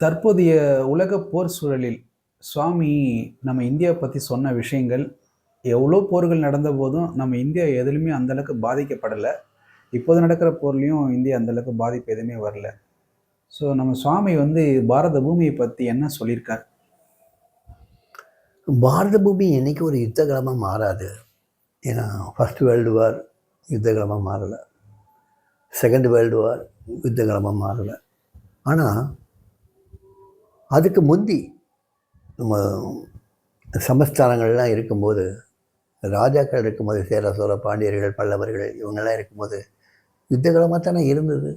தற்போதைய உலக போர் சூழலில் சுவாமி நம்ம இந்தியாவை பற்றி சொன்ன விஷயங்கள் எவ்வளோ போர்கள் நடந்த போதும் நம்ம இந்தியா எதுலையுமே அந்த அளவுக்கு பாதிக்கப்படலை. இப்போது நடக்கிற போர்லையும் இந்தியா அந்த அளவுக்கு பாதிப்பு எதுவுமே வரல. ஸோ நம்ம சுவாமி வந்து பாரத பூமியை பற்றி என்ன சொல்லியிருக்கார்? பாரத பூமி என்றைக்கும் ஒரு யுத்த களமாக மாறாது. ஏன்னா ஃபஸ்ட் வேர்ல்டு வார் யுத்த களமாக மாறலை, செகண்ட் வேர்ல்டு வார் யுத்த களமாக மாறலை. ஆனால் அதுக்கு முந்தி நம்ம சமஸ்தானங்கள்லாம் இருக்கும்போது, ராஜாக்கள் இருக்கும்போது, சேர சோழ பாண்டியர்கள் பல்லவர்கள் இவங்கெல்லாம் இருக்கும்போது யுத்தகலமாக தானே இருந்தது.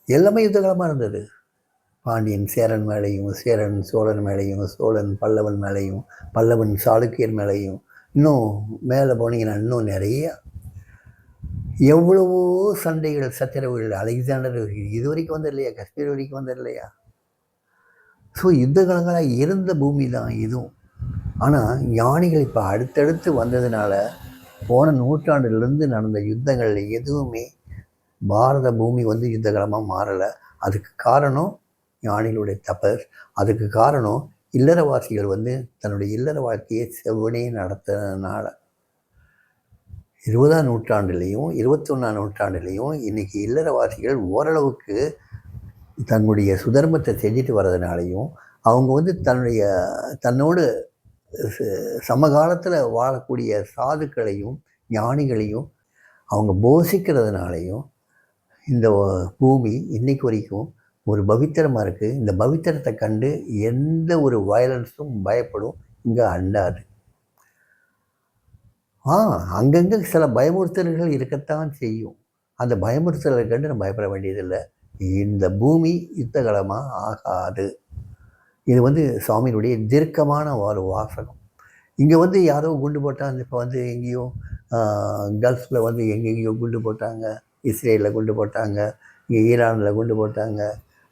எல்லாமே யுத்தகலமாக இருந்தது. பாண்டியன் சேரன் மேலேயும், சேரன் சோழன் மேலேயும், சோழன் பல்லவன் மேலேயும், பல்லவன் சாளுக்கியர் மேலேயும், இன்னும் மேலே போனீங்கன்னா இன்னும் நிறைய எவ்வளவோ சண்டைகள் சச்சரவுகள். அலெக்சாண்டர் இது வரைக்கும் வந்தது காஷ்மீர் வரைக்கும் வந்தது. ஸோ யுத்த காலங்களாக இருந்த பூமி தான் இதுவும். ஆனால் ஞானிகள் இப்போ அடுத்தடுத்து வந்ததுனால போன நூற்றாண்டுலேருந்து நடந்த யுத்தங்கள் எதுவுமே பாரத பூமி வந்து யுத்தகலமாக மாறலை. அதுக்கு காரணம் ஞானிகளுடைய தபஸ். அதுக்கு காரணம் இல்லறவாசிகள் வந்து தன்னுடைய இல்லற வாழ்க்கையை செவ்வனே நடத்துறதுனால. 20ஆம் நூற்றாண்டுலேயும் 21ஆம் நூற்றாண்டுலேயும் இன்றைக்கி இல்லறவாசிகள் ஓரளவுக்கு தன்னுடைய சுதர்மத்தை செஞ்சுட்டு வர்றதுனாலையும் அவங்க வந்து தன்னோடு சமகாலத்தில் வாழக்கூடிய சாதுக்களையும் ஞானிகளையும் அவங்க போஷிக்கிறதுனாலையும் இந்த பூமி இன்றைக்கு வரைக்கும் ஒரு பவித்திரமாக இருக்குது. இந்த பவித்திரத்தை கண்டு எந்த ஒரு வயலன்ஸும் பயப்படும் இங்கே அண்டாது. அங்கங்கே சில பயமுறுத்தல்கள் இருக்கத்தான் செய்யும். அந்த பயமுறுத்தல்களை கண்டு நம்ம பயப்பட வேண்டியதில்லை. இந்த பூமி யுத்தகலமாக ஆகாது. இது வந்து சுவாமியினுடைய தீர்க்கமான ஒரு வாசகம். இங்கே வந்து யாரோ குண்டு போட்டாங்க. இப்போ வந்து எங்கேயோ கல்ஃபில் வந்து எங்கெங்கேயோ குண்டு போட்டாங்க, இஸ்ரேலில் குண்டு போட்டாங்க, இங்கே ஈரானில் குண்டு போட்டாங்க,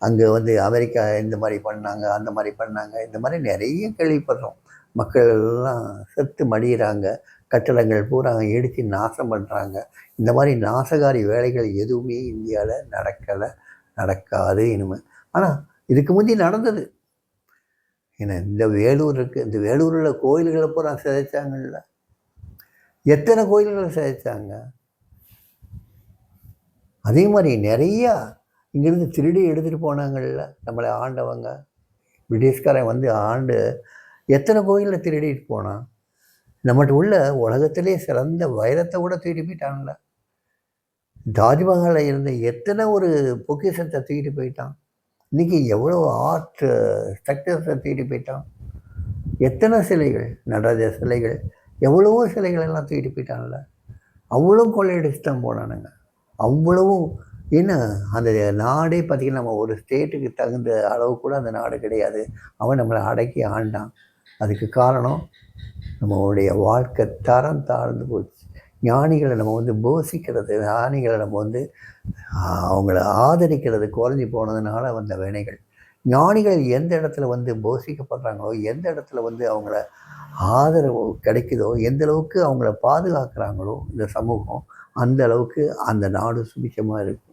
அங்கே வந்து அமெரிக்கா இந்த மாதிரி பண்ணாங்க, அந்த மாதிரி பண்ணாங்க, இந்த மாதிரி நிறைய கேள்விப்படுறோம். மக்கள் எல்லாம் செத்து மடிகிறாங்க, கட்டடங்கள் பூரா இடித்து நாசம் பண்ணுறாங்க. இந்த மாதிரி நாசகாரி வேலைகள் எதுவுமே இந்தியாவில் நடக்கலை, நடக்காது இனிமேல். ஆனால் இதுக்கு முந்தி நடந்தது. ஏன்னா இந்த வேலூர் இருக்குது, இந்த வேலூரில் கோயில்களை பூரா சிதைச்சாங்கல்ல. எத்தனை கோயில்களை சிதைச்சாங்க. அதே மாதிரி நிறையா இங்கேருந்து திருடி எடுத்துகிட்டு போனாங்கள்ல நம்மளை ஆண்டவங்க. பிரிட்டிஷ்காரன் வந்து ஆண்டு எத்தனை கோயிலில் திருடிட்டு போனான். நம்மகிட்ட உள்ள உலகத்திலே சிறந்த வைரத்தை கூட தூக்கிட்டு போயிட்டான்ல. தாஜ்மஹாலில் இருந்த எத்தனை ஒரு பொக்கிஷத்தை தூக்கிட்டு போயிட்டான். இன்றைக்கி எவ்வளோ ஆர்ட் ஸ்ட்ரக்சர்ஸை தூக்கிட்டு போயிட்டான். எத்தனை சிலைகள், நடராஜர் சிலைகள், எவ்வளவோ சிலைகள் எல்லாம் தூக்கிட்டு போயிட்டான்ல. அவ்வளோ கொள்ளையடிச்சு தான் போனானுங்க. அவ்வளவும் ஏன்னா அந்த நாடே பார்த்திங்கன்னா நம்ம ஒரு ஸ்டேட்டுக்கு தகுந்த அளவு கூட அந்த நாடு கிடையாது. அவன் நம்மளை அடக்கி ஆண்டான். அதுக்கு காரணம் நம்மளுடைய வாழ்க்கை தரம் தாழ்ந்து போச்சு. ஞானிகளை நம்ம வந்து போஷிக்கிறது, ஞானிகளை நம்ம வந்து அவங்கள ஆதரிக்கிறது குறைஞ்சி போனதுனால வந்த வினைகள். ஞானிகள் எந்த இடத்துல வந்து போஷிக்கப்படுறாங்களோ, எந்த இடத்துல வந்து அவங்கள ஆதரவு கிடைக்குதோ, எந்த அளவுக்கு அவங்கள பாதுகாக்கிறாங்களோ இந்த சமூகம், அந்த அளவுக்கு அந்த நாடு சுபிட்சமாக இருக்கும்.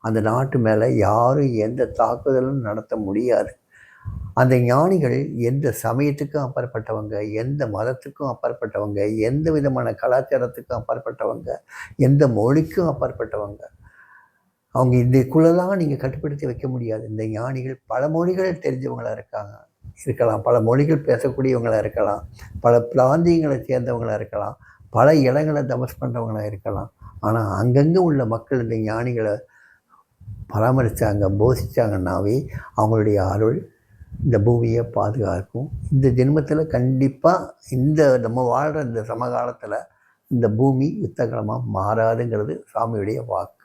அந்த நாட்டு மேலே யாரும் எந்த தாக்குதலும் நடத்த முடியாது. அந்த ஞானிகள் எந்த சமயத்துக்கும் அப்பாற்பட்டவங்க, எந்த மதத்துக்கும் அப்பாற்பட்டவங்க, எந்த விதமான கலாச்சாரத்துக்கும் அப்பாற்பட்டவங்க, எந்த மொழிக்கும் அப்பாற்பட்டவங்க. அவங்க இதுக்குள்ளெல்லாம் நீங்கள் கட்டுப்படுத்தி வைக்க முடியாது. இந்த ஞானிகள் பல மொழிகள் தெரிஞ்சவங்களாக இருக்கலாம், பல மொழிகள் பேசக்கூடியவங்களாக இருக்கலாம், பல பிராந்தியங்களை சேர்ந்தவங்களாக இருக்கலாம், பல இடங்களை தபஸ் பண்ணுறவங்களாக இருக்கலாம். ஆனால் அங்கங்கே உள்ள மக்கள் இந்த ஞானிகளை பராமரித்தாங்க, போஷித்தாங்கன்னாவே அவங்களுடைய அருள் இந்த பூமியை பாதுகாக்கும். இந்த ஜென்மத்தில் கண்டிப்பாக இந்த நம்ம வாழ்கிற இந்த சமகாலத்தில் இந்த பூமி யுத்தகலமாக மாறாதுங்கிறது சாமியுடைய வாக்கு.